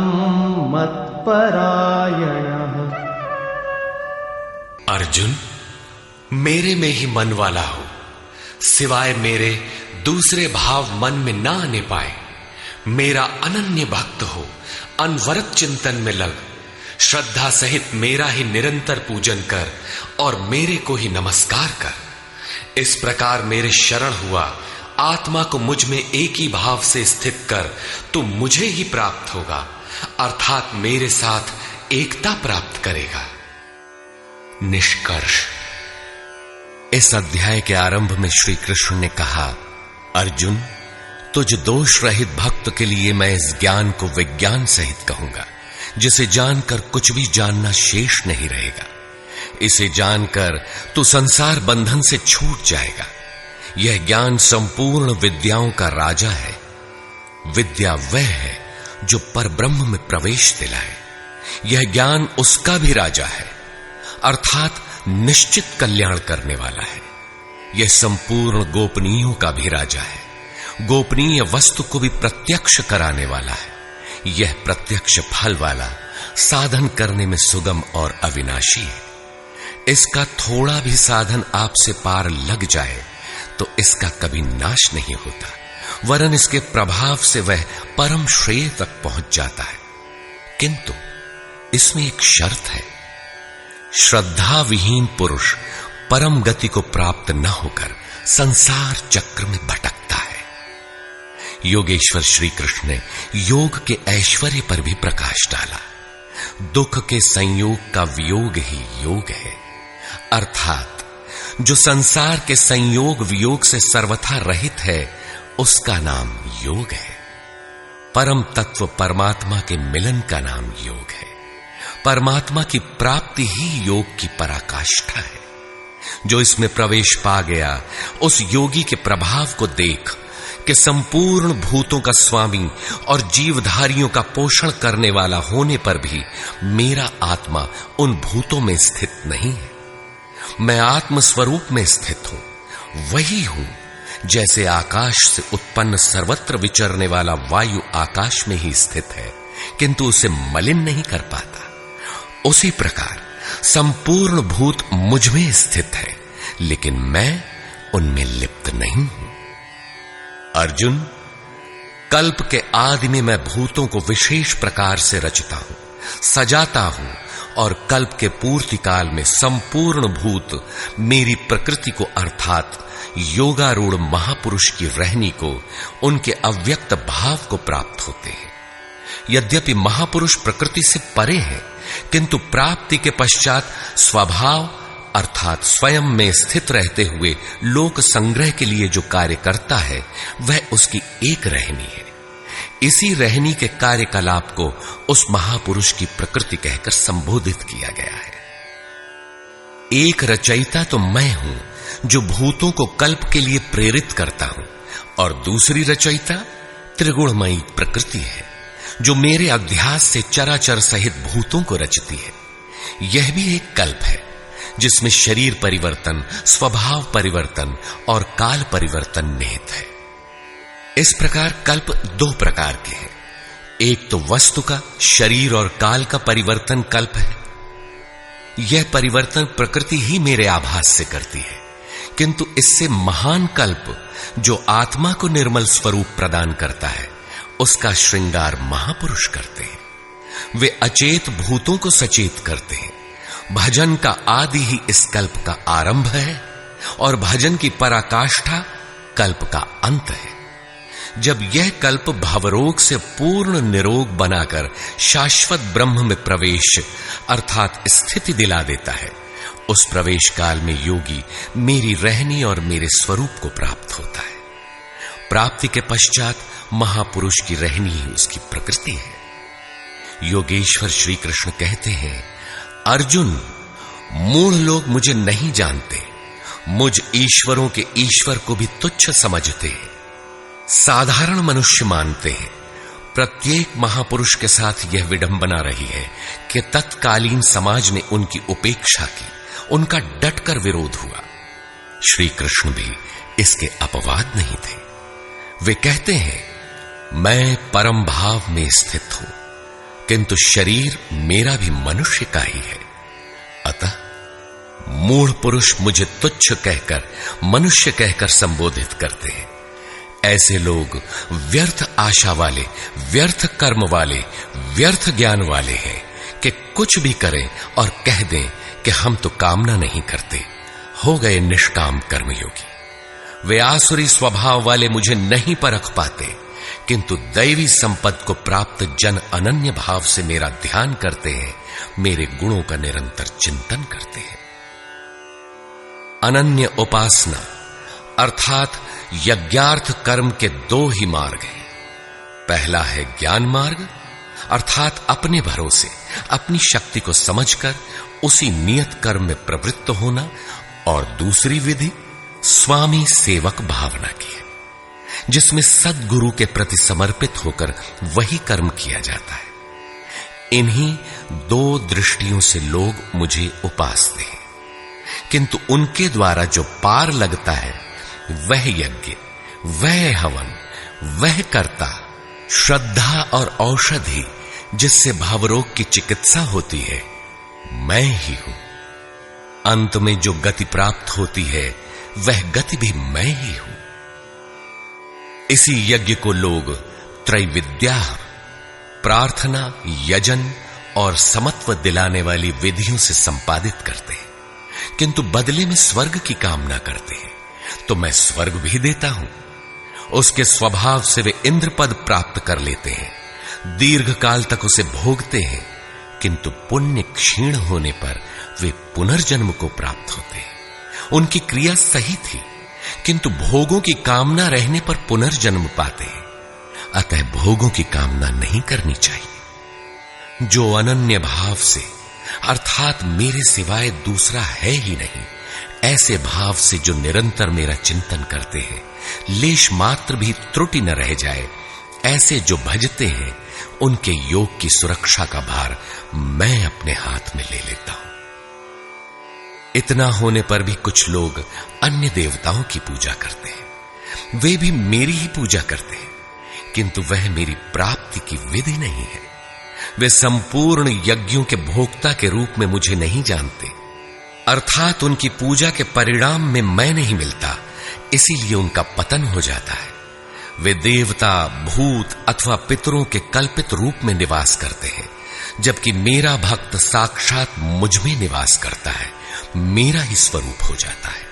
मत्परायणः। अर्जुन, मेरे में ही मन वाला हो, सिवाय मेरे दूसरे भाव मन में ना आने पाए। मेरा अनन्य भक्त हो, अनवरत चिंतन में लग, श्रद्धा सहित मेरा ही निरंतर पूजन कर और मेरे को ही नमस्कार कर। इस प्रकार मेरे शरण हुआ, आत्मा को मुझ में एक ही भाव से स्थित कर, तू मुझे ही प्राप्त होगा, अर्थात मेरे साथ एकता प्राप्त करेगा। निष्कर्ष, इस अध्याय के आरंभ में श्री कृष्ण ने कहा, अर्जुन, तुझ दोष रहित भक्त के लिए मैं इस ज्ञान को विज्ञान सहित कहूंगा, जिसे जानकर कुछ भी जानना शेष नहीं रहेगा। इसे जानकर तू संसार बंधन से छूट जाएगा। यह ज्ञान संपूर्ण विद्याओं का राजा है। विद्या वह है जो परब्रह्म में प्रवेश दिलाए। यह ज्ञान उसका भी राजा है, अर्थात निश्चित कल्याण करने वाला है। यह संपूर्ण गोपनीयों का भी राजा है। गोपनीय वस्तु को भी प्रत्यक्ष कराने वाला है। यह प्रत्यक्ष फल वाला, साधन करने में सुगम और अविनाशी है। इसका थोड़ा भी साधन आपसे पार लग जाए तो इसका कभी नाश नहीं होता, वरन इसके प्रभाव से वह परम श्रेय तक पहुंच जाता है। किंतु इसमें एक शर्त है। श्रद्धा विहीन पुरुष परम गति को प्राप्त न होकर संसार चक्र में भटकता है। योगेश्वर श्री कृष्ण ने योग के ऐश्वर्य पर भी प्रकाश डाला। दुख के संयोग का वियोग ही योग है, अर्थात जो संसार के संयोग वियोग से सर्वथा रहित है, उसका नाम योग है। परम तत्व परमात्मा के मिलन का नाम योग है। परमात्मा की प्राप्ति ही योग की पराकाष्ठा है। जो इसमें प्रवेश पा गया, उस योगी के प्रभाव को देख कि संपूर्ण भूतों का स्वामी और जीवधारियों का पोषण करने वाला होने पर भी मेरा आत्मा उन भूतों में स्थित नहीं है। मैं आत्म स्वरूप में स्थित हूं, वही हूं जैसे आकाश से उत्पन्न सर्वत्र विचरने वाला वायु आकाश में ही स्थित है, किंतु उसे मलिन नहीं कर पाता। उसी प्रकार संपूर्ण भूत मुझ में स्थित है, लेकिन मैं उनमें लिप्त नहीं हूं। अर्जुन, कल्प के आदि में मैं भूतों को विशेष प्रकार से रचता हूं, सजाता हूं, और कल्प के पूर्ति काल में संपूर्ण भूत मेरी प्रकृति को अर्थात योगारूढ़ महापुरुष की रहनी को, उनके अव्यक्त भाव को प्राप्त होते हैं। यद्यपि महापुरुष प्रकृति से परे हैं, किंतु प्राप्ति के पश्चात स्वभाव अर्थात स्वयं में स्थित रहते हुए लोक संग्रह के लिए जो कार्य करता है, वह उसकी एक रहनी है। इसी रहनी के कार्यकलाप को उस महापुरुष की प्रकृति कहकर संबोधित किया गया है। एक रचयिता तो मैं हूं जो भूतों को कल्प के लिए प्रेरित करता हूं, और दूसरी रचयिता त्रिगुणमयी प्रकृति है जो मेरे अध्यास से चराचर सहित भूतों को रचती है। यह भी एक कल्प है जिसमें शरीर परिवर्तन, स्वभाव परिवर्तन और काल परिवर्तन निहित है। इस प्रकार कल्प दो प्रकार के हैं। एक तो वस्तु का, शरीर और काल का परिवर्तन कल्प है। यह परिवर्तन प्रकृति ही मेरे आभास से करती है, किंतु इससे महान कल्प जो आत्मा को निर्मल स्वरूप प्रदान करता है, उसका श्रृंगार महापुरुष करते हैं। वे अचेत भूतों को सचेत करते हैं। भजन का आदि ही इस कल्प का आरंभ है, और भजन की पराकाष्ठा कल्प का अंत है। जब यह कल्प भवरोग से पूर्ण निरोग बनाकर शाश्वत ब्रह्म में प्रवेश अर्थात स्थिति दिला देता है, उस प्रवेश काल में योगी मेरी रहनी और मेरे स्वरूप को प्राप्त होता है। प्राप्ति के पश्चात महापुरुष की रहनी ही उसकी प्रकृति है। योगेश्वर श्री कृष्ण कहते हैं, अर्जुन, मूढ़ लोग मुझे नहीं जानते, मुझ ईश्वरों के ईश्वर को भी तुच्छ समझते हैं। साधारण मनुष्य मानते हैं। प्रत्येक महापुरुष के साथ यह विडंबना रही है कि तत्कालीन समाज ने उनकी उपेक्षा की, उनका डटकर विरोध हुआ। श्री कृष्ण भी इसके अपवाद नहीं थे। वे कहते हैं, मैं परम भाव में स्थित हूं, किंतु शरीर मेरा भी मनुष्य का ही है। अतः मूढ़ पुरुष मुझे तुच्छ कहकर, मनुष्य कहकर संबोधित करते हैं। ऐसे लोग व्यर्थ आशा वाले, व्यर्थ कर्म वाले, व्यर्थ ज्ञान वाले हैं कि कुछ भी करें और कह दें कि हम तो कामना नहीं करते, हो गए निष्काम कर्मयोगी। वे आसुरी स्वभाव वाले मुझे नहीं परख पाते, किंतु दैवी संपत्ति को प्राप्त जन अनन्य भाव से मेरा ध्यान करते हैं, मेरे गुणों का निरंतर चिंतन करते हैं। अनन्य उपासना अर्थात यज्ञार्थ कर्म के दो ही मार्ग हैं। पहला है ज्ञान मार्ग अर्थात अपने भरोसे, अपनी शक्ति को समझकर उसी नियत कर्म में प्रवृत्त होना, और दूसरी विधि स्वामी सेवक भावना की है, जिसमें सद्गुरु के प्रति समर्पित होकर वही कर्म किया जाता है। इन्हीं दो दृष्टियों से लोग मुझे उपासते हैं, किंतु उनके द्वारा जो पार लगता है वह यज्ञ, वह हवन, वह कर्ता, श्रद्धा और औषधि जिससे भावरोग की चिकित्सा होती है, मैं ही हूं। अंत में जो गति प्राप्त होती है वह गति भी मैं ही हूं। इसी यज्ञ को लोग त्रैविद्या, प्रार्थना, यजन और समत्व दिलाने वाली विधियों से संपादित करते हैं, किंतु बदले में स्वर्ग की कामना करते हैं। तो मैं स्वर्ग भी देता हूं। उसके स्वभाव से वे इंद्र पद प्राप्त कर लेते हैं, दीर्घ काल तक उसे भोगते हैं, किंतु पुण्य क्षीण होने पर वे पुनर्जन्म को प्राप्त होते हैं। उनकी क्रिया सही थी, किंतु भोगों की कामना रहने पर पुनर्जन्म पाते हैं। अतः भोगों की कामना नहीं करनी चाहिए। जो अनन्य भाव से अर्थात मेरे सिवाय दूसरा है ही नहीं, ऐसे भाव से जो निरंतर मेरा चिंतन करते हैं, लेश मात्र भी त्रुटि न रह जाए, ऐसे जो भजते हैं, उनके योग की सुरक्षा का भार मैं अपने हाथ में ले लेता हूं। इतना होने पर भी कुछ लोग अन्य देवताओं की पूजा करते हैं। वे भी मेरी ही पूजा करते हैं, किंतु वह मेरी प्राप्ति की विधि नहीं है। वे संपूर्ण यज्ञों के भोक्ता के रूप में मुझे नहीं जानते, अर्थात उनकी पूजा के परिणाम में मैं नहीं मिलता, इसीलिए उनका पतन हो जाता है। वे देवता, भूत अथवा पितरों के कल्पित रूप में निवास करते हैं, जबकि मेरा भक्त साक्षात मुझ में निवास करता है, मेरा ही स्वरूप हो जाता है।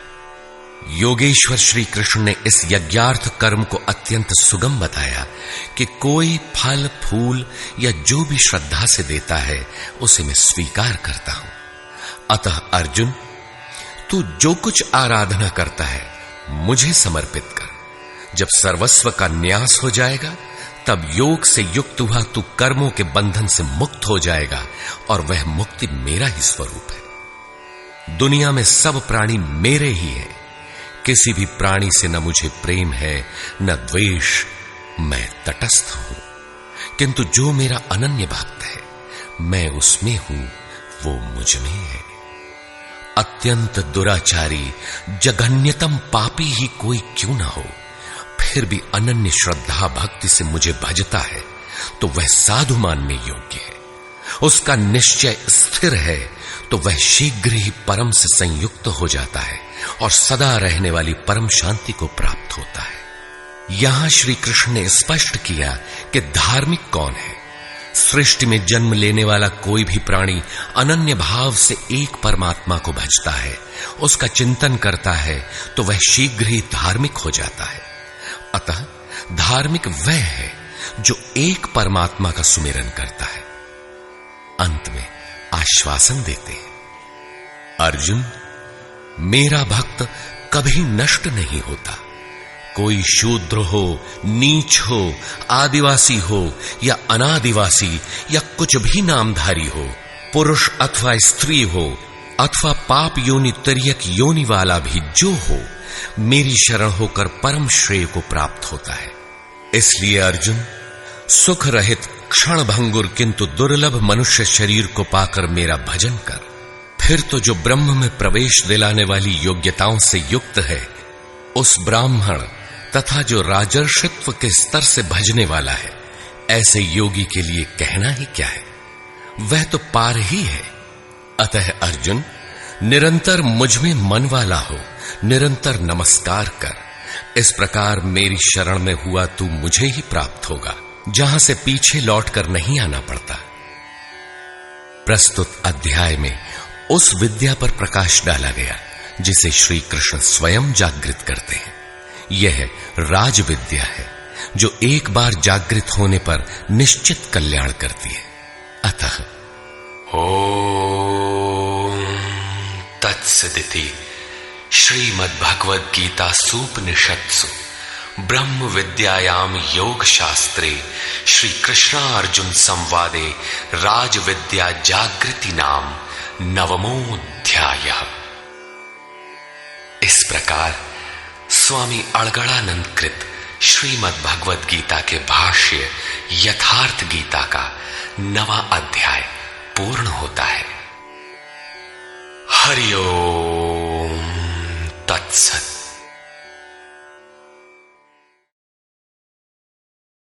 योगेश्वर श्री कृष्ण ने इस यज्ञार्थ कर्म को अत्यंत सुगम बताया कि कोई फल फूल या जो भी श्रद्धा से देता है उसे मैं स्वीकार करता हूं। अतः अर्जुन, तू जो कुछ आराधना करता है मुझे समर्पित कर। जब सर्वस्व का न्यास हो जाएगा तब योग से युक्त हुआ तू कर्मों के बंधन से मुक्त हो जाएगा और वह मुक्ति मेरा ही स्वरूप है। दुनिया में सब प्राणी मेरे ही हैं। किसी भी प्राणी से न मुझे प्रेम है न द्वेष, मैं तटस्थ हूं। किंतु जो मेरा अनन्य भक्त है, मैं उसमें हूं, वो मुझ में है। अत्यंत दुराचारी, जघन्यतम पापी ही कोई क्यों ना हो, फिर भी अनन्य श्रद्धा भक्ति से मुझे भजता है तो वह साधु मानने योग्य है। उसका निश्चय स्थिर है तो वह शीघ्र ही परम से संयुक्त हो जाता है और सदा रहने वाली परम शांति को प्राप्त होता है। यहां श्री कृष्ण ने स्पष्ट किया कि धार्मिक कौन है। सृष्टि में जन्म लेने वाला कोई भी प्राणी अनन्य भाव से एक परमात्मा को भजता है, उसका चिंतन करता है तो वह शीघ्र ही धार्मिक हो जाता है। अतः धार्मिक वह है जो एक परमात्मा का सुमिरन करता है। अंत में आश्वासन देते हैं, अर्जुन, मेरा भक्त कभी नष्ट नहीं होता। कोई शूद्र हो, नीच हो, आदिवासी हो या अनादिवासी या कुछ भी नामधारी हो, पुरुष अथवा स्त्री हो अथवा पाप योनि तिर्यक योनि वाला भी जो हो, मेरी शरण होकर परम श्रेय को प्राप्त होता है। इसलिए अर्जुन, सुख रहित क्षण भंगुर किंतु दुर्लभ मनुष्य शरीर को पाकर मेरा भजन कर। फिर तो जो ब्रह्म में प्रवेश दिलाने वाली योग्यताओं से युक्त है, उस ब्राह्मण तथा जो राजर्षित्व के स्तर से भजने वाला है, ऐसे योगी के लिए कहना ही क्या है, वह तो पार ही है। अतः अर्जुन, निरंतर मुझ में मन वाला हो, निरंतर नमस्कार कर। इस प्रकार मेरी शरण में हुआ तू मुझे ही प्राप्त होगा, जहां से पीछे लौटकर नहीं आना पड़ता। प्रस्तुत अध्याय में उस विद्या पर प्रकाश डाला गया जिसे श्री कृष्ण स्वयं जागृत करते हैं। यह राज विद्या है जो एक बार जागृत होने पर निश्चित कल्याण करती है। अतः ओम तत्सदिति श्रीमद्भगवद गीता सूपनिषत्सु ब्रह्म विद्यायाम योग शास्त्रे श्री कृष्णार्जुन संवादे राज विद्या जागृति नाम नवमोऽध्यायः। इस प्रकार स्वामी अड़गड़ानंद कृत श्रीमद् भगवद गीता के भाष्य यथार्थ गीता का 9वां अध्याय पूर्ण होता है। हरि ओम तत्सत।